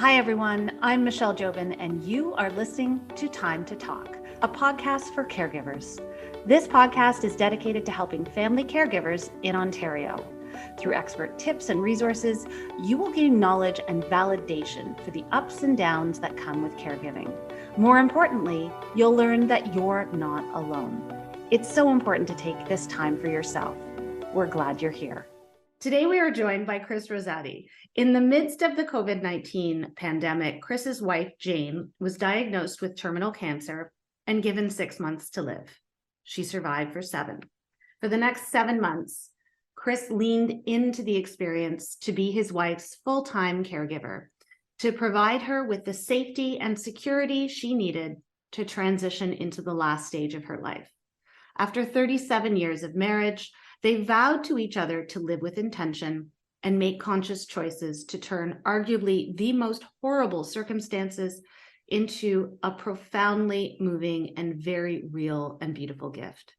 Hi, everyone. I'm Michelle Jobin, and you are listening to Time to Talk, a podcast for caregivers. This podcast is dedicated to helping family caregivers in Ontario. Through expert tips and resources, you will gain knowledge and validation for the ups and downs that come with caregiving. More importantly, you'll learn that you're not alone. It's so important to take this time for yourself. We're glad you're here. Today, we are joined by Chris Rosati. In the midst of the COVID-19 pandemic, Chris's wife, Jane, was diagnosed with terminal cancer and given 6 months to live. She survived for 7. For the next 7 months, Chris leaned into the experience to be his wife's full-time caregiver, to provide her with the safety and security she needed to transition into the last stage of her life. After 37 years of marriage, they vowed to each other to live with intention and make conscious choices to turn arguably the most horrible circumstances into a profoundly moving and very real and beautiful gift.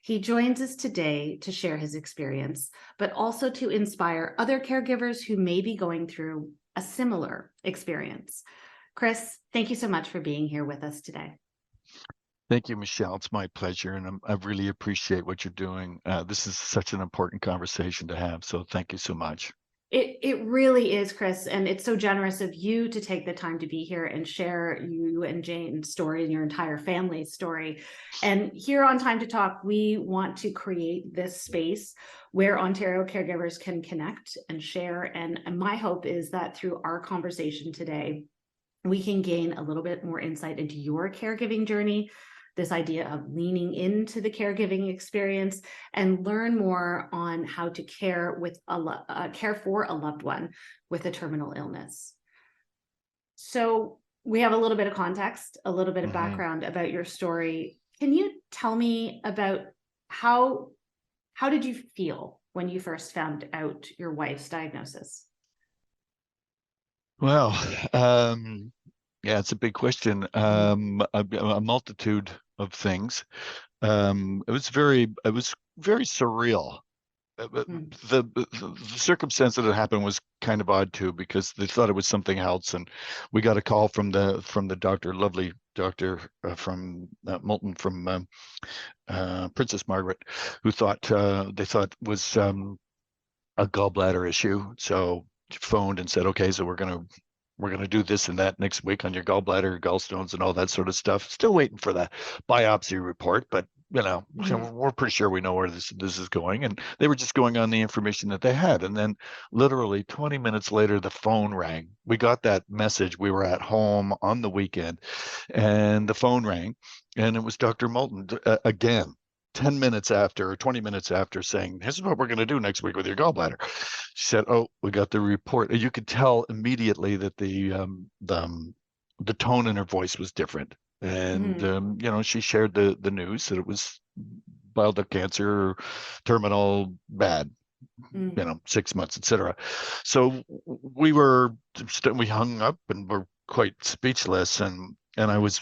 He joins us today to share his experience, but also to inspire other caregivers who may be going through a similar experience. Chris, thank you so much for being here with us today. Thank you, Michelle. It's my pleasure, and I really appreciate what you're doing. This is such an important conversation to have, so thank you so much. It really is, Chris, and it's so generous of you to take the time to be here and share you and Jane's story and your entire family's story. And here on Time to Talk, we want to create this space where Ontario caregivers can connect and share. And my hope is that through our conversation today, we can gain a little bit more insight into your caregiving journey, this idea of leaning into the caregiving experience, and learn more on how to care for a loved one with a terminal illness. So we have a little bit of context, a little bit of background about your story. Can you tell me about how did you feel when you first found out your wife's diagnosis? Well, yeah, it's a big question. A multitude of things. It was very surreal. The circumstance that it happened was kind of odd too, because they thought it was something else, and we got a call from the doctor, lovely doctor from Moulton, from Princess Margaret, who they thought was a gallbladder issue. So phoned and said, okay, so we're gonna do this and that next week on your gallbladder, gallstones, and all that sort of stuff. Still waiting for the biopsy report, but we're pretty sure we know where this is going. And they were just going on the information that they had. And then literally 20 minutes later, the phone rang. We got that message. We were at home on the weekend, and the phone rang, and it was Dr. Moulton again. 10 minutes after or 20 minutes after, saying, this is what we're going to do next week with your gallbladder. She said, oh, we got the report. You could tell immediately that the tone in her voice was different. And, she shared the news that it was bile duct cancer, terminal, bad, 6 months, etc. So we hung up and were quite speechless, and I was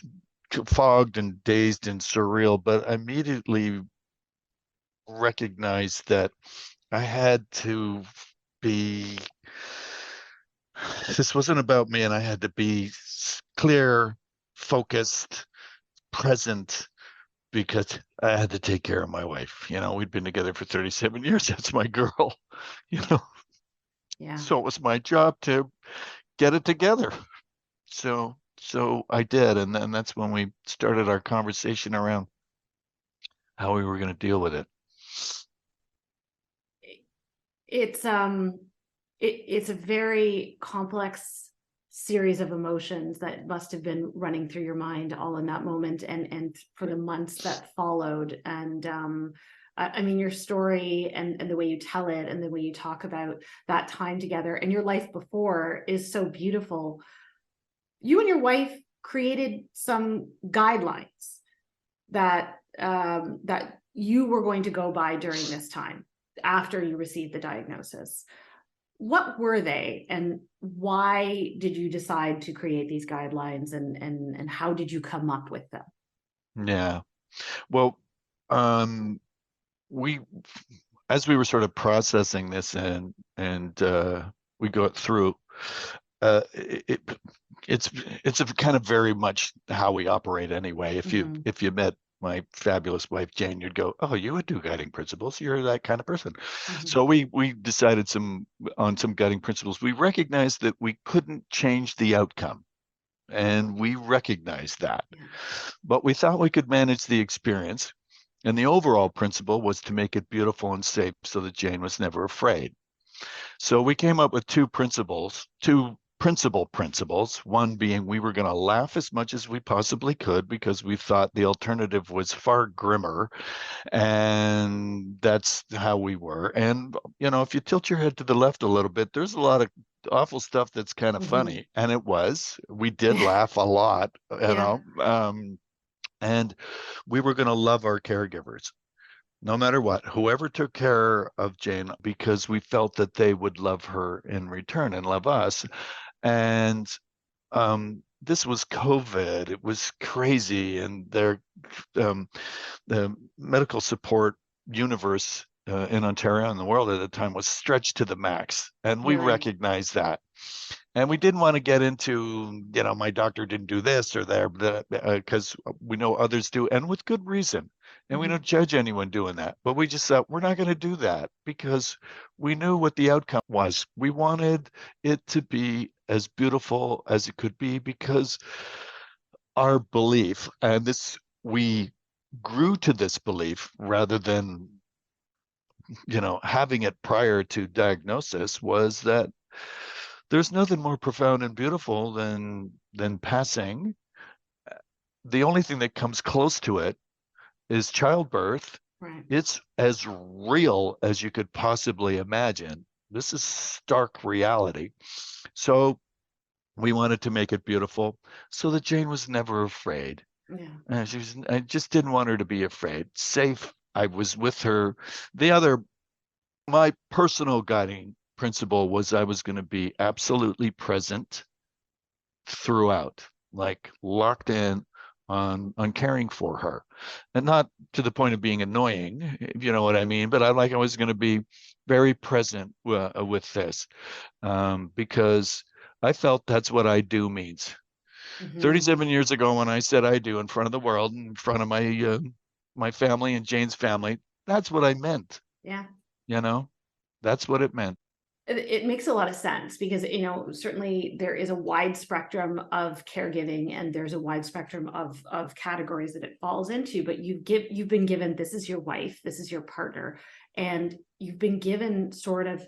fogged and dazed and surreal, but I immediately recognized that I had to be, this wasn't about me, and I had to be clear, focused, present, because I had to take care of my wife. We'd been together for 37 years. That's my girl, Yeah. So it was my job to get it together. So I did, and then that's when we started our conversation around how we were going to deal with it. It's a very complex series of emotions that must have been running through your mind all in that moment and for the months that followed. And I mean, your story and the way you tell it and the way you talk about that time together and your life before is so beautiful. You and your wife created some guidelines that you were going to go by during this time after you received the diagnosis. What were they, and why did you decide to create these guidelines, and how did you come up with them? Yeah, well, as we were sort of processing this and we got through, it's a kind of very much how we operate anyway. If you met my fabulous wife Jane, you'd go, "Oh, you would do guiding principles. You're that kind of person." So we decided on some guiding principles. We recognized that we couldn't change the outcome, and we recognized that, but we thought we could manage the experience. And the overall principle was to make it beautiful and safe so that Jane was never afraid. So we came up with two principal principles, one being we were going to laugh as much as we possibly could because we thought the alternative was far grimmer. And that's how we were. And, if you tilt your head to the left a little bit, there's a lot of awful stuff that's kind of funny. And we did laugh a lot, and we were going to love our caregivers no matter what, whoever took care of Jane, because we felt that they would love her in return and love us. And this was COVID. It was crazy. And the medical support universe in Ontario and the world at the time was stretched to the max. And we recognized that. And we didn't want to get into, my doctor didn't do this or that, because we know others do, and with good reason. And we don't judge anyone doing that. But we just thought, we're not going to do that because we knew what the outcome was. We wanted it to be as beautiful as it could be because our belief, and we grew to this belief rather than, having it prior to diagnosis, was that there's nothing more profound and beautiful than passing. The only thing that comes close to it is childbirth. Right. It's as real as you could possibly imagine. This is stark reality. So we wanted to make it beautiful so that Jane was never afraid. Yeah. I just didn't want her to be afraid. Safe. I was with her. My personal guiding principle was I was going to be absolutely present throughout, like locked in on caring for her, and not to the point of being annoying, if you know what I mean, but I was going to be very present with this, because I felt that's what I do means. 37 years ago, when I said I do in front of the world, in front of my family and Jane's family, that's what I meant. Yeah. That's what it meant. It makes a lot of sense because, certainly there is a wide spectrum of caregiving and there's a wide spectrum of categories that it falls into, but you've been given, this is your wife, this is your partner, and you've been given sort of,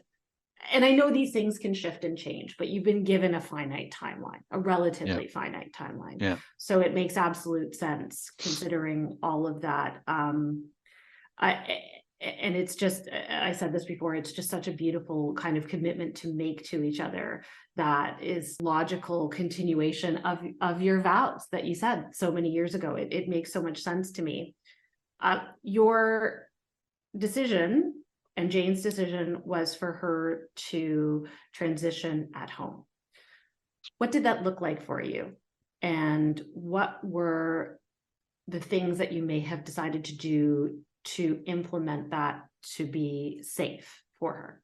and I know these things can shift and change, but you've been given a finite timeline, a relatively finite timeline. Yeah. So it makes absolute sense considering all of that. And it's just, I said this before, it's just such a beautiful kind of commitment to make to each other that is logical continuation of your vows that you said so many years ago. It makes so much sense to me. Your decision and Jane's decision was for her to transition at home. What did that look like for you? And what were the things that you may have decided to do to implement that to be safe for her?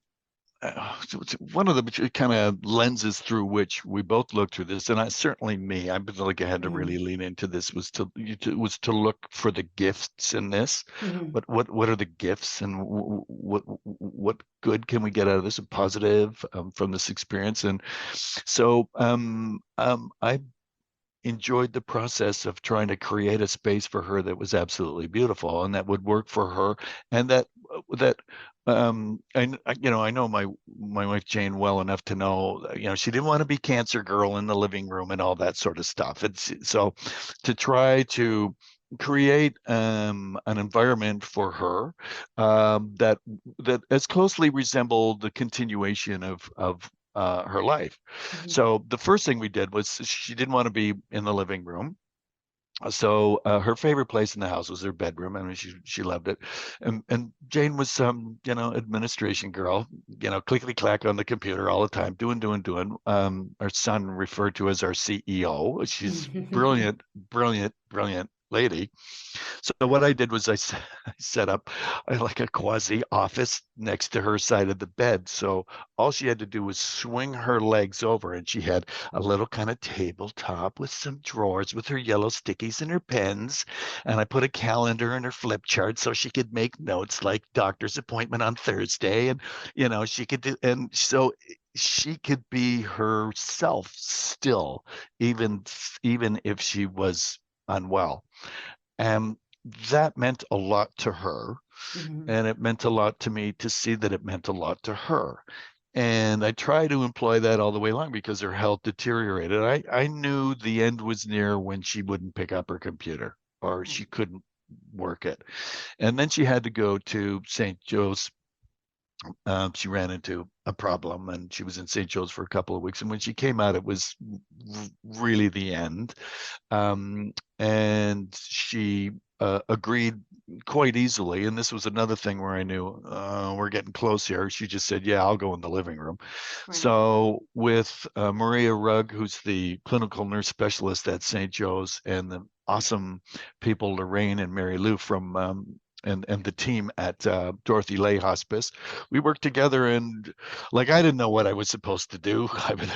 One of the kind of lenses through which we both looked through this, and I feel like I had to really lean into this, was to look for the gifts in this. What are the gifts, and what good can we get out of this, and positive from this experience? And so I enjoyed the process of trying to create a space for her that was absolutely beautiful and that would work for her, and that I know my wife Jane well enough to know, she didn't want to be cancer girl in the living room and all that sort of stuff. It's so to try to create an environment for her that as closely resembled the continuation of her life. So the first thing we did was, she didn't want to be in the living room. So her favorite place in the house was her bedroom. I mean, she loved it. And Jane was some, administration girl, clickety clack on the computer all the time, doing. Our son referred to as our CEO. She's brilliant. lady. So what I did was I set up like a quasi office next to her side of the bed. So all she had to do was swing her legs over, and she had a little kind of tabletop with some drawers with her yellow stickies and her pens. And I put a calendar in her flip chart so she could make notes like doctor's appointment on Thursday. And, she could do, and so she could be herself still, even even if she was unwell. And that meant a lot to her. Mm-hmm. And it meant a lot to me to see that it meant a lot to her. And I try to employ that all the way along because her health deteriorated. I knew the end was near when she wouldn't pick up her computer or she couldn't work it. And then she had to go to St. Joe's. She ran into a problem and she was in St. Joe's for a couple of weeks. And when she came out, it was really the end. And she agreed quite easily. And this was another thing where I knew we're getting close here. She just said, "Yeah, I'll go in the living room." Right. So with Maria Rugg, who's the clinical nurse specialist at St. Joe's, and the awesome people Lorraine and Mary Lou from and the team at Dorothy Lay Hospice, we worked together, and like I didn't know what I was supposed to do. I mean,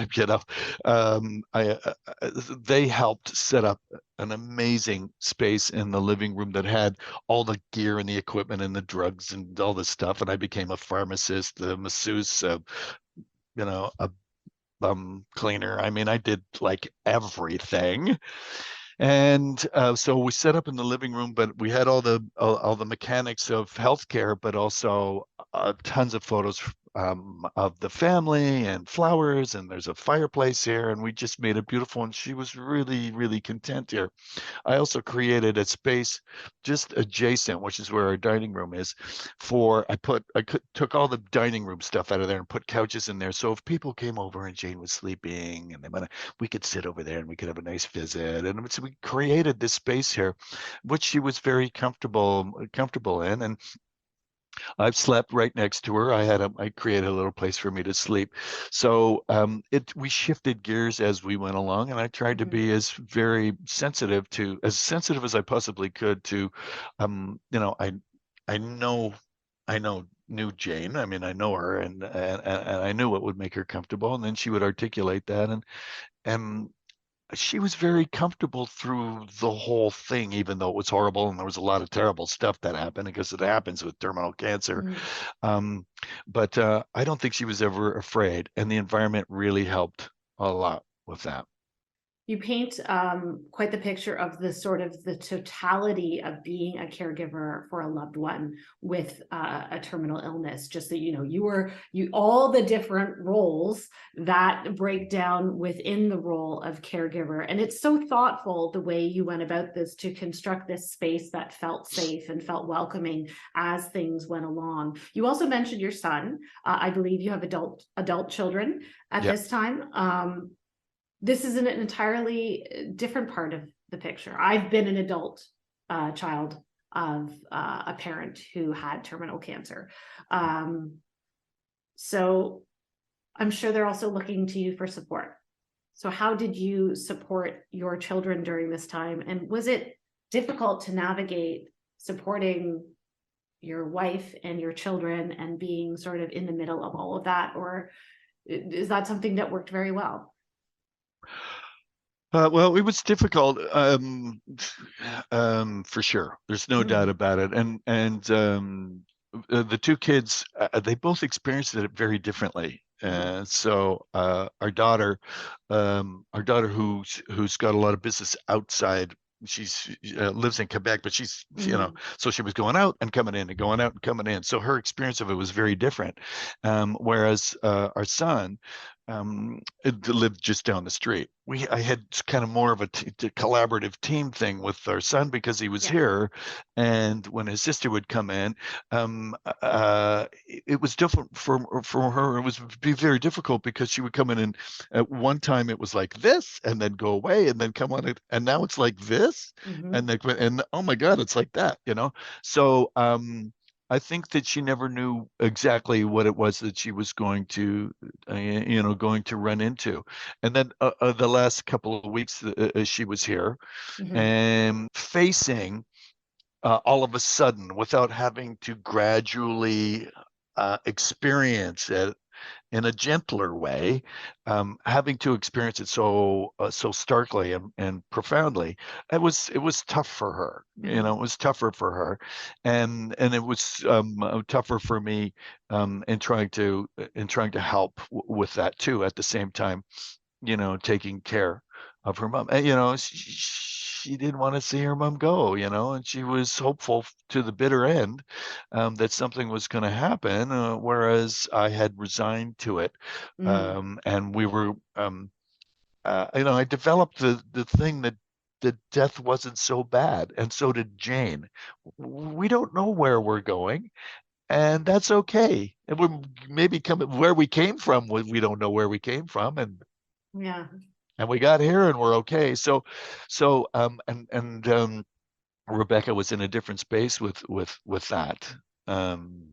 they helped set up an amazing space in the living room that had all the gear and the equipment and the drugs and all this stuff. And I became a pharmacist, a masseuse, a cleaner. I mean, I did like everything. And so we set up in the living room, but we had all the mechanics of healthcare, but also tons of photos of the family and flowers. And there's a fireplace here, and we just made it beautiful. And she was really, really content here. I also created a space just adjacent, which is where our dining room is. Took all the dining room stuff out of there and put couches in there. So if people came over and Jane was sleeping, and we could sit over there and we could have a nice visit. And so we created this space here, which she was very comfortable in. And I've slept right next to her. I created a little place for me to sleep. So we shifted gears as we went along, and I tried to be as sensitive as I possibly could to, I know, knew Jane. I mean, I know her, and I knew what would make her comfortable, and then she would articulate that, and she was very comfortable through the whole thing, even though it was horrible and there was a lot of terrible stuff that happened because it happens with terminal cancer. Mm. Um, but I don't think she was ever afraid, and the environment really helped a lot with that. You paint quite the picture of the sort of the totality of being a caregiver for a loved one with a terminal illness. Just that you all the different roles that break down within the role of caregiver, and it's so thoughtful the way you went about this to construct this space that felt safe and felt welcoming as things went along. You also mentioned your son. I believe you have adult children at Yeah. this time. This is an entirely different part of the picture. I've been an adult child of a parent who had terminal cancer. So I'm sure they're also looking to you for support. So how did you support your children during this time? And was it difficult to navigate supporting your wife and your children and being sort of in the middle of all of that? Or is that something that worked very well? Well, it was difficult, for sure. There's no doubt about it. The two kids, they both experienced it very differently. So our daughter who's got a lot of business outside. She's lives in Quebec, but so she was going out and coming in and going out and coming in. So her experience of it was very different. Whereas our son lived just down the street. I had kind of more of a collaborative team thing with our son because he was here, and when his sister would come in, it was different for her. It was be very difficult because she would come in, and at one time it was like this, and then go away, and then come on it, and now it's like this, and then oh my God, it's like that, So I think that she never knew exactly what it was that she was going to, going to run into. And then the last couple of weeks she was here Hmm. and facing all of a sudden, without having to gradually experience it in a gentler way, having to experience it so starkly and profoundly, it was tough for her. Hmm. It was tougher for her, and it was tougher for me in trying to help with that too. At the same time, taking care of her mom. And, she didn't want to see her mom go, and she was hopeful to the bitter end that something was going to happen, whereas I had resigned to it. Mm. And we were, I developed the thing that death wasn't so bad, and so did Jane. We don't know where we're going, and that's okay. And we're maybe coming where we came from. We don't know where we came from, Yeah. and we got here and we're okay. And Rebecca was in a different space with that. Um,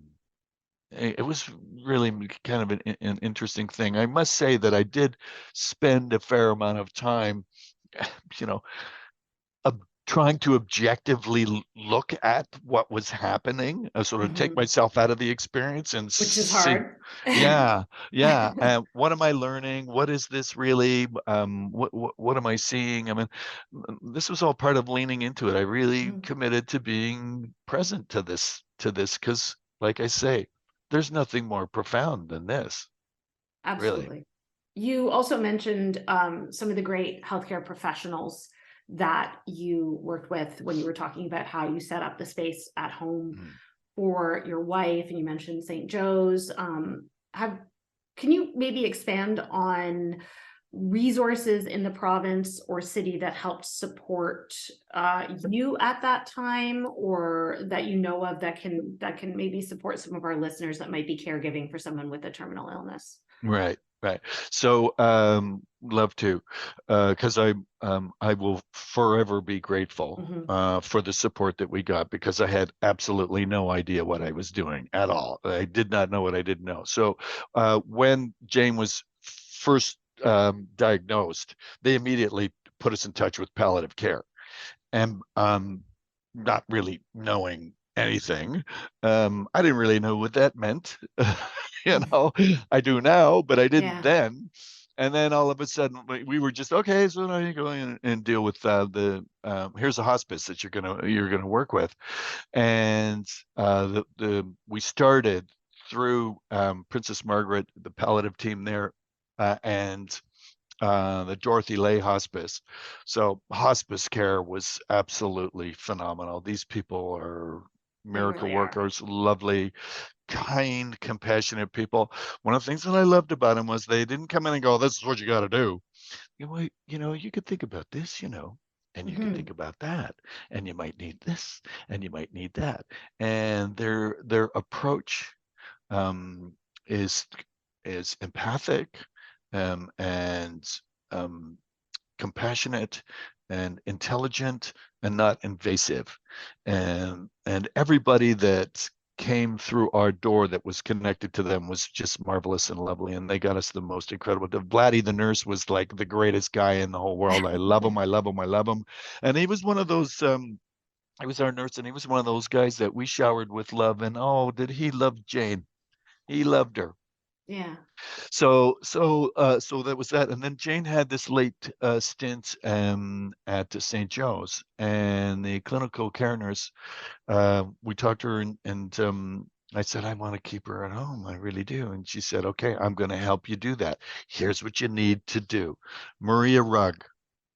it was really kind of an interesting thing. I must say that I did spend a fair amount of time, you know, trying to objectively look at what was happening, sort of take Hmm. myself out of the experience and Which is see, hard. yeah, yeah. What am I learning? What is this really? What am I seeing? I mean, this was all part of leaning into it. I really Mhm. committed to being present to this, because, like I say, there's nothing more profound than this, really. Absolutely. You also mentioned some of the great healthcare professionals that you worked with when you were talking about how you set up the space at home Mm. for your wife, and you mentioned St. Joe's. Have Can you maybe expand on resources in the province or city that helped support you at that time, or that you know of that can maybe support some of our listeners that might be caregiving for someone with a terminal illness? Right, right. So, love to, because I will forever be grateful Hmm. for the support that we got, because I had absolutely no idea what I was doing at all. I did not know what I didn't know. So, when Jane was first diagnosed, they immediately put us in touch with palliative care, and not really knowing anything, I didn't really know what that meant. you know, I do now, but I didn't Yeah. then. And then all of a sudden, we were just okay. So now you go in and deal with the here's a hospice that you're gonna work with, and the we started through Princess Margaret, the palliative team there, and the Dorothy Lay Hospice. So hospice care was absolutely phenomenal. These people are They miracle really are. workers, lovely, kind, compassionate people. One of the things that I loved about them was they didn't come in and go, "This is what you got to do." You could think about this, and you could think Hmm. about that, and you might need this, and you might need that. And their approach um, is is empathic, and um, compassionate and intelligent and not invasive. And everybody that came through our door that was connected to them was just marvelous and lovely, and they got us the most incredible. Vladdy the nurse was like the greatest guy in the whole world. I love him, I love him, I love him. And he was one of those he was our nurse, and he was one of those guys that we showered with love. And oh, did he love Jane? He loved her. Yeah. So that was that. And then Jane had this late stint at St. Joe's, and the clinical care nurse, we talked to her, and I said, I want to keep her at home. I really do. And she said, okay, I'm going to help you do that. Here's what you need to do. Maria Rugg,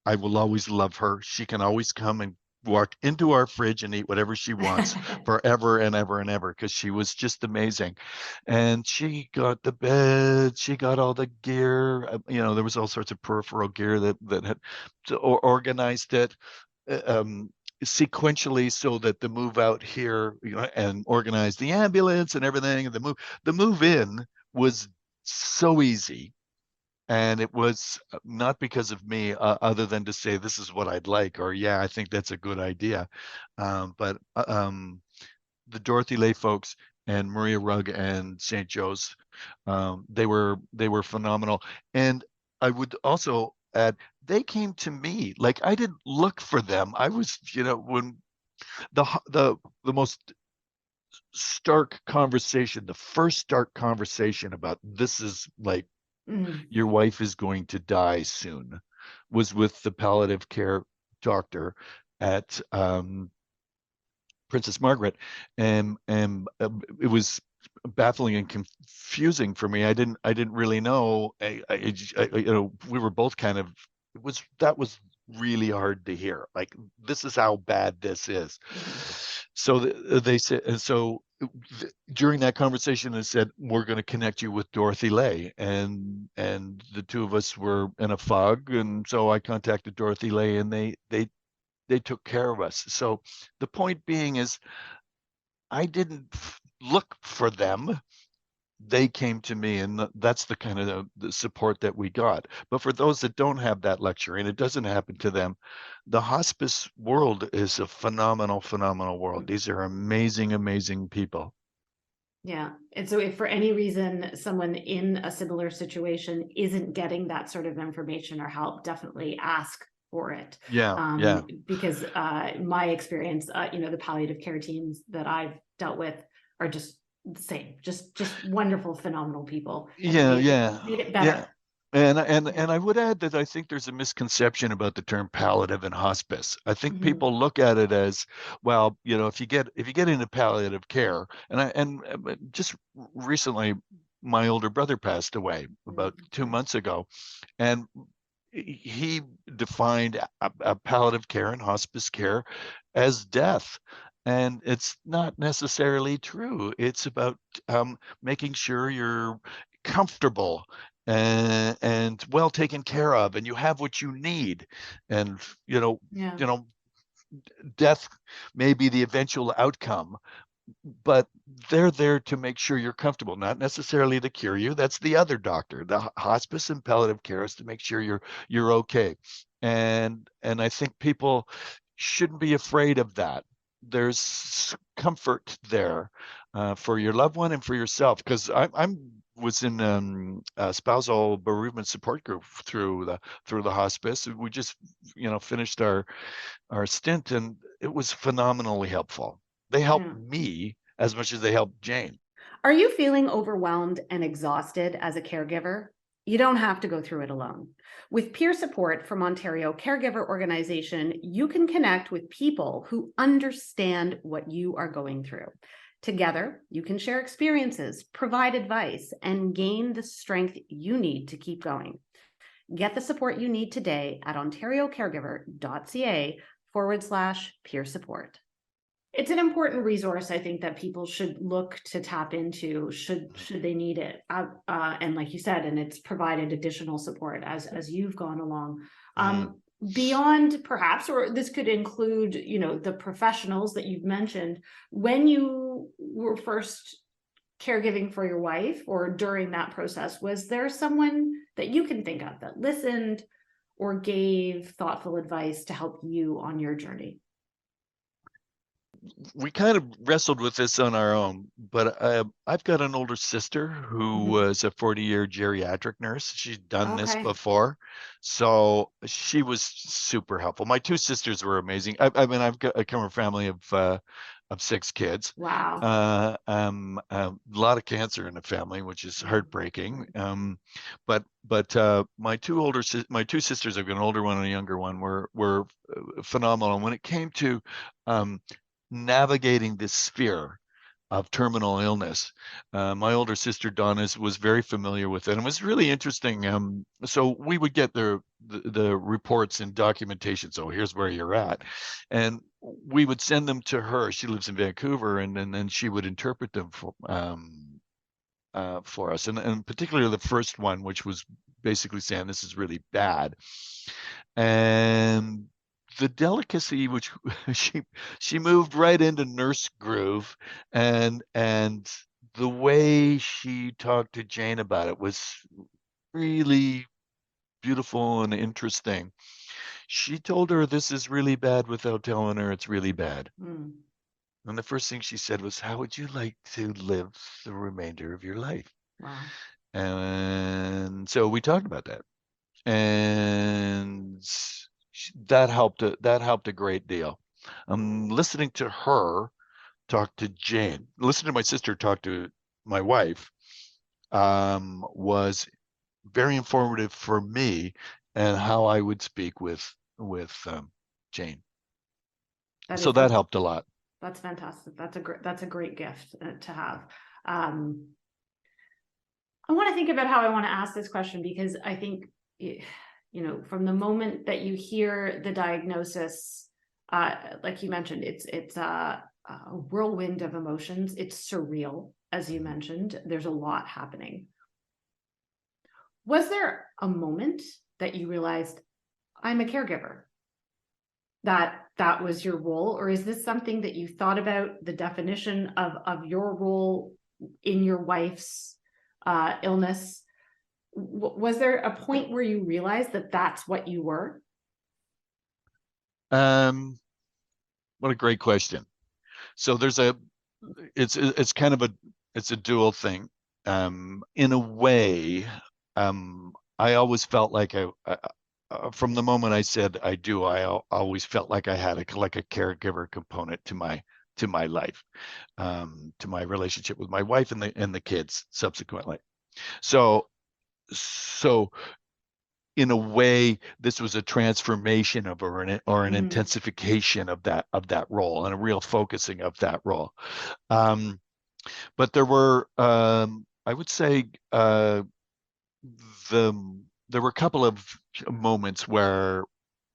I will always love her. She can always come and walk into our fridge and eat whatever she wants forever and ever and ever, because she was just amazing. And she got the bed, she got all the gear. There was all sorts of peripheral gear that had organized it sequentially, so that the move out here, and organized the ambulance and everything. And the move in was so easy, and it was not because of me, other than to say this is what I'd like, or yeah, I think that's a good idea. But the Dorothy Lay folks and Maria Rugg and St. Joe's, they were phenomenal. And I would also add, they came to me. Like, I didn't look for them. I was, when the the the most stark conversation, the first stark conversation about this is like Mm. your wife is going to die soon, was with the palliative care doctor at Princess Margaret, and it was baffling and confusing for me. I didn't really know. We were both kind of. That was really hard to hear. Like, this is how bad this is. Mm. So they said, and so during that conversation, they said, we're going to connect you with Dorothy Lay, and the two of us were in a fog, and so I contacted Dorothy Lay, and they took care of us. So the point being is, I didn't look for them. They came to me, and that's the kind of the support that we got. But for those that don't have that luxury and it doesn't happen to them, the hospice world is a phenomenal, phenomenal world. These are amazing, amazing people. Yeah. And so if for any reason someone in a similar situation isn't getting that sort of information or help, definitely ask for it. Yeah, yeah. Because my experience, the palliative care teams that I've dealt with are just the same, just wonderful, phenomenal people, and it Yeah, made yeah, it yeah. better. And I would add that I think there's a misconception about the term palliative and hospice. I think Mhm. people look at it as, well, if you get into palliative care, just recently, my older brother passed away about 2 months ago, and he defined a palliative care and hospice care as death. And it's not necessarily true. It's about making sure you're comfortable and well taken care of, and you have what you need. And you know, Yeah. you know, death may be the eventual outcome, but they're there to make sure you're comfortable, not necessarily to cure you. That's the other doctor. The hospice and palliative care is to make sure you're okay. And I think people shouldn't be afraid of that. There's comfort there for your loved one and for yourself. Because I'm was in a spousal bereavement support group through the hospice. We just finished our stint, and it was phenomenally helpful. They helped Yeah. me as much as they helped Jane. Are you feeling overwhelmed and exhausted as a caregiver? You don't have to go through it alone. With peer support from Ontario Caregiver Organization, you can connect with people who understand what you are going through. Together, you can share experiences, provide advice, and gain the strength you need to keep going. Get the support you need today at ontariocaregiver.ca/peer support. It's an important resource, I think, that people should look to tap into should they need it. And like you said, and it's provided additional support as you've gone along. Mm. Beyond perhaps, or this could include, the professionals that you've mentioned, when you were first caregiving for your wife or during that process, was there someone that you can think of that listened or gave thoughtful advice to help you on your journey? We kind of wrestled with this on our own, but I've got an older sister who Mhm. was a 40-year geriatric nurse. She's done this Okay. before, so she was super helpful. My two sisters were amazing. I come from a family of 6 kids. Wow. A lot of cancer in the family, which is heartbreaking. But my two sisters, I've got an older one and a younger one, were phenomenal. And when it came to um, navigating this sphere of terminal illness. My older sister Donna was very familiar with it, and it was really interesting. So we would get the reports and documentation. So here's where you're at, and we would send them to her. She lives in Vancouver, and then she would interpret them for us, and particularly the first one, which was basically saying this is really bad, and the delicacy which she moved right into nurse groove, and the way she talked to Jane about it was really beautiful and interesting. She told her this is really bad without telling her it's really bad. Mm. And the first thing she said was, "How would you like to live the remainder of your life?" Wow. And so we talked about that, and that helped a great deal. Listening to her talk to Jane, listening to my sister talk to my wife, was very informative for me and how I would speak with Jane. That So is that helped a lot. That's fantastic. That's a great gift to have. I want to think about how I want to ask this question, because I think, from the moment that you hear the diagnosis, like you mentioned, it's a whirlwind of emotions. It's surreal, as you mentioned. There's a lot happening. Was there a moment that you realized, I'm a caregiver? That was your role, or is this something that you thought about, the definition of your role in your wife's illness? Was there a point where you realized that that's what you were? What a great question. So it's kind of a dual thing. In a way, I always felt like from the moment I said I do, I always felt like I had like a caregiver component to my life, to my relationship with my wife and the kids subsequently. So in a way, this was a transformation of or an intensification of that role, and a real focusing of that role. But there were, I would say, there were a couple of moments where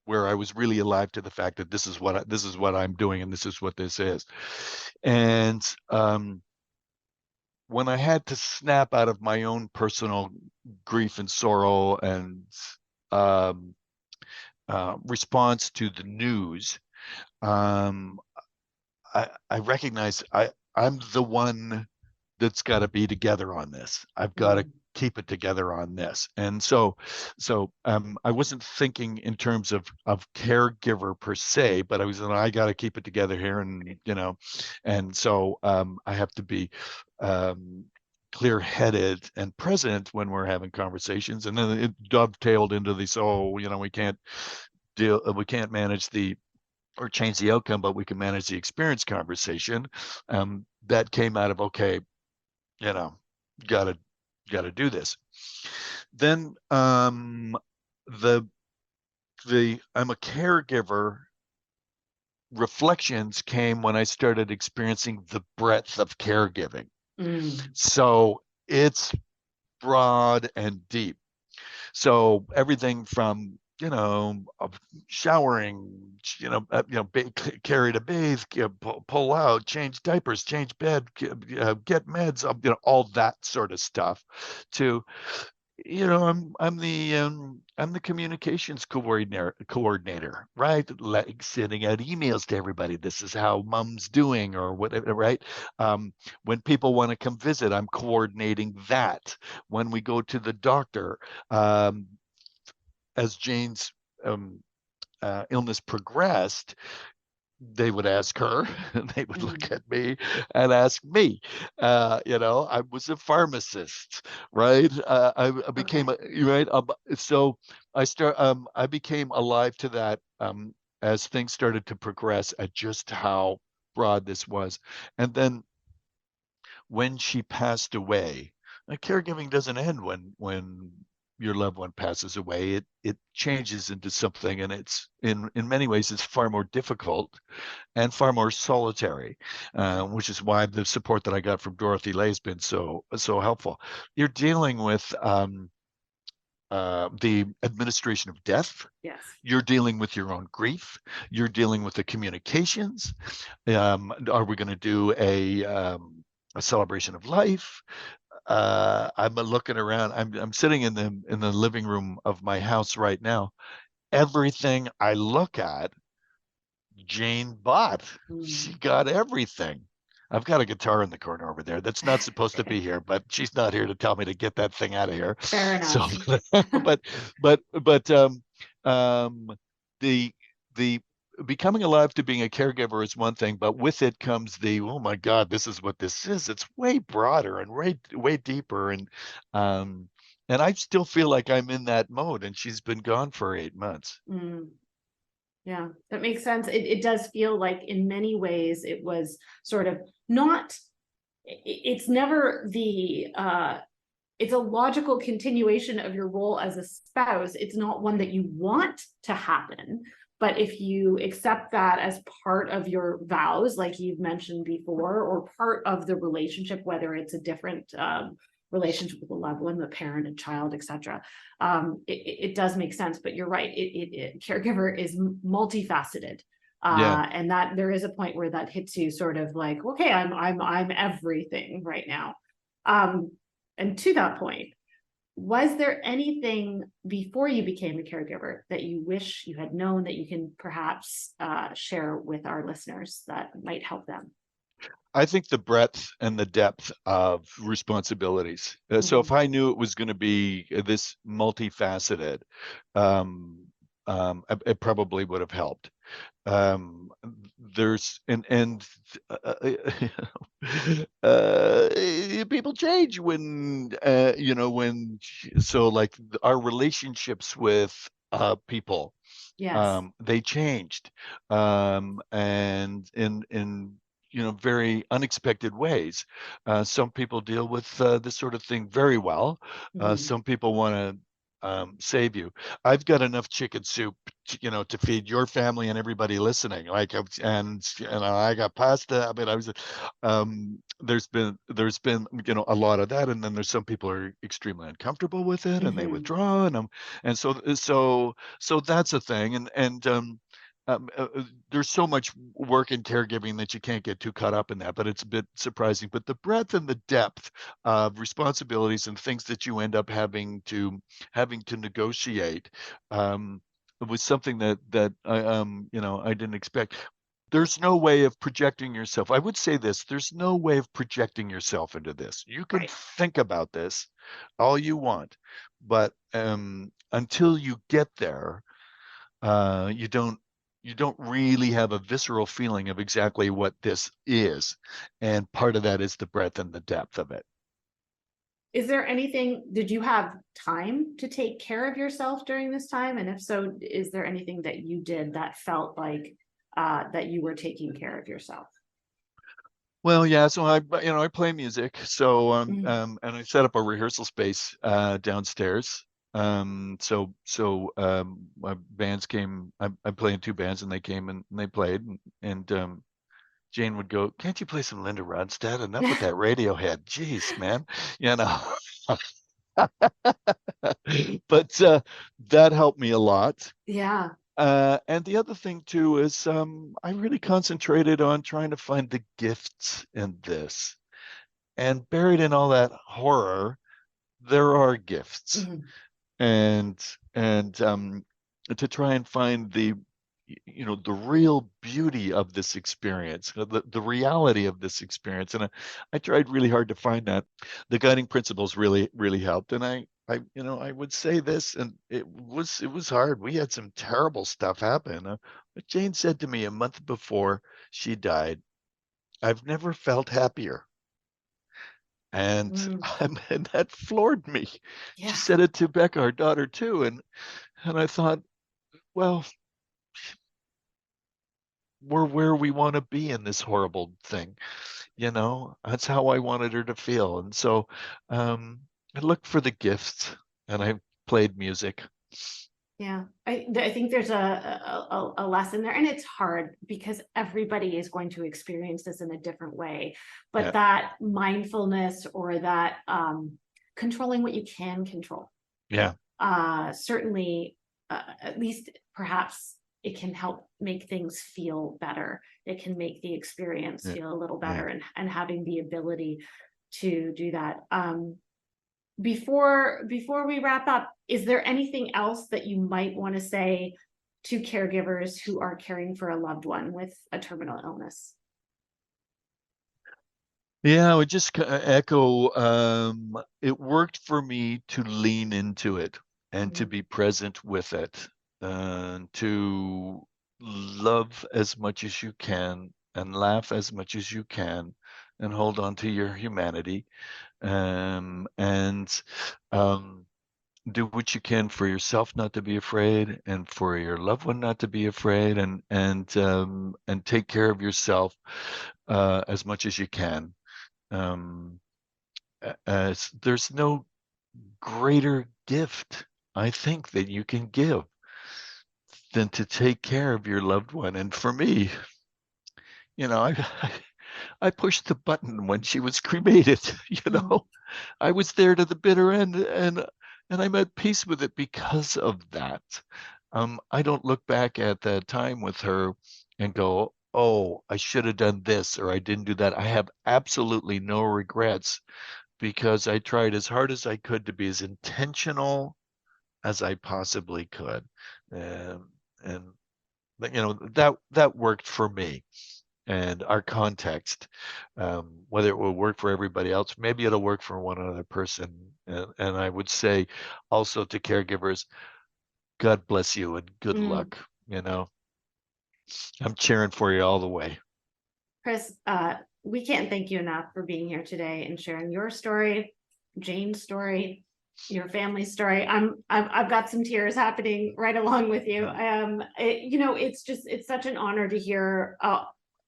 I was really alive to the fact that this is what I'm doing, and this is what this is. And when I had to snap out of my own personal grief and sorrow and um, response to the news, um, I recognize I'm the one that's got to be together on this. I've got to keep it together on this. And so I wasn't thinking in terms of caregiver per se, but I got to keep it together here, and so I have to be clear-headed and present when we're having conversations. And then it dovetailed into this, we can't manage or change the outcome, but we can manage the experience conversation. That came out of, okay, you know, gotta do this. Then the I'm a caregiver reflections came when I started experiencing the breadth of caregiving. So it's broad and deep. So everything from showering, carry to bathe, pull out, change diapers, change bed, get meds, all that sort of stuff. To I'm the communications coordinator, right? Like sending out emails to everybody. This is how mom's doing, or whatever, right? When people want to come visit, I'm coordinating that. When we go to the doctor, as Jane's illness progressed, they would ask her, and they would look at me and ask me. I was a pharmacist, right? I became right. So I became alive to that as things started to progress, at just how broad this was. And then when she passed away, caregiving doesn't end when your loved one passes away. It changes into something, and it's in many ways it's far more difficult and far more solitary, which is why the support that I got from Dorothy Lay has been so helpful. You're dealing with the administration of death. Yes. You're dealing with your own grief. You're dealing with the communications. Are we going to do a celebration of life? I'm looking around. I'm sitting in the living room of my house right now. Everything I look at, Jane bought. She got everything. I've got a guitar in the corner over there that's not supposed to be here, but she's not here to tell me to get that thing out of here. Fair enough. So, but um, the the becoming alive to being a caregiver is one thing, but with it comes the, oh my God, this is what this is. It's way broader and way deeper. And I still feel like I'm in that mode, and she's been gone for 8 months. Yeah, that makes sense. It does feel like in many ways it was sort of not, it's never the, it's a logical continuation of your role as a spouse. It's not one that you want to happen. But if you accept that as part of your vows, like you've mentioned before, or part of the relationship, whether it's a different relationship with a loved one, a parent, a child, etc., it does make sense. But you're right, caregiver is multifaceted. Yeah. And that there is a point where that hits you sort of like, okay, I'm everything right now. And to that point, was there anything before you became a caregiver that you wish you had known that you can perhaps share with our listeners that might help them? I think the breadth and the depth of responsibilities. So if I knew it was going to be this multifaceted, it probably would have helped. Um, there's and people change when when so like our relationships with people, Yes. they changed, and in very unexpected ways. Some people deal with this sort of thing very well. Some people want to save you. I've got enough chicken soup, to feed your family and everybody listening. And I got pasta. I mean, there's been a lot of that, and then there's some people who are extremely uncomfortable with it, and they withdraw, and so that's a thing, there's so much work in caregiving that you can't get too caught up in that, but it's a bit surprising. But the breadth and the depth of responsibilities and things that you end up having to negotiate, was something that I didn't expect. There's no way of projecting yourself. I would say this: there's no way of projecting yourself into this. You can think about this all you want, but until you get there, you don't really have a visceral feeling of exactly what this is. And part of that is the breadth and the depth of it. Is there anything, did you have time to take care of yourself during this time? And if so, is there anything that you did that felt like that you were taking care of yourself? Well, yeah, so I play music. So and I set up a rehearsal space downstairs. My bands came. I play in two bands, and they came and they played, and Jane would go, "Can't you play some Linda Ronstadt? Enough with that Radiohead. Jeez, man." You know. But that helped me a lot. Yeah. And the other thing too is I really concentrated on trying to find the gifts in this. And buried in all that horror, there are gifts. And to try and find the real beauty of this experience, the reality of this experience. And I tried really hard to find that. The guiding principles really helped. And I would say this, and it was hard. We had some terrible stuff happen. But Jane said to me a month before she died, "I've never felt happier." And, and that floored me. Yeah. She said it to Becca, our daughter, too. And I thought, well, we're where we want to be in this horrible thing. That's how I wanted her to feel. And so I looked for the gifts, and I played music. Yeah, I think there's a lesson there, and it's hard because everybody is going to experience this in a different way. But that mindfulness, or that controlling what you can control, certainly, at least perhaps it can help make things feel better. It can make the experience feel a little better, and having the ability to do that. Before we wrap up, is there anything else that you might want to say to caregivers who are caring for a loved one with a terminal illness? Yeah, I would just echo, it worked for me to lean into it and to be present with it, to love as much as you can and laugh as much as you can and hold on to your humanity, and do what you can for yourself not to be afraid, and for your loved one not to be afraid, and take care of yourself as much as you can. As there's no greater gift, I think, that you can give than to take care of your loved one. And for me, I pushed the button when she was cremated. I was there to the bitter end, and I'm at peace with it because of that. I don't look back at that time with her and go, oh, I should have done this, or I didn't do that. I have absolutely no regrets, because I tried as hard as I could to be as intentional as I possibly could. And that worked for me and our context. Whether it will work for everybody else, maybe it'll work for one other person. And I would say also to caregivers, God bless you and good luck. I'm cheering for you all the way. Chris, we can't thank you enough for being here today and sharing your story, Jane's story, your family's story. I've got some tears happening right along with you. It's such an honor to hear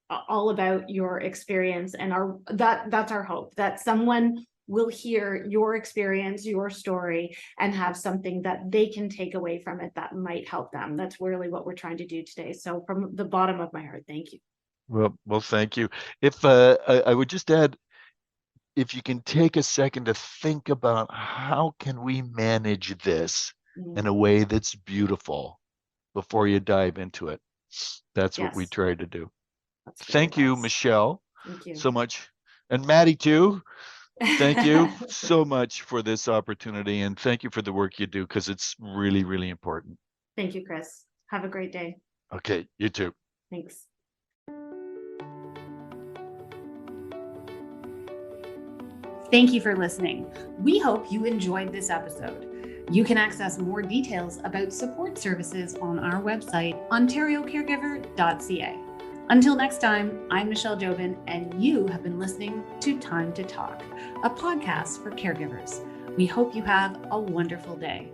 all about your experience, and that's our hope, that someone will hear your experience, your story, and have something that they can take away from it that might help them. That's really what we're trying to do today. So from the bottom of my heart, thank you. Well, thank you. If I would just add, if you can take a second to think about how can we manage this in a way that's beautiful before you dive into it. That's what we try to do. Thank you, Michelle. Thank you so much. And Maddie too. Thank you so much for this opportunity, and thank you for the work you do, because it's really, really important. Thank you, Chris. Have a great day. Okay, you too. Thanks. Thank you for listening. We hope you enjoyed this episode. You can access more details about support services on our website, ontariocaregiver.ca. Until next time, I'm Michelle Jobin, and you have been listening to Time to Talk, a podcast for caregivers. We hope you have a wonderful day.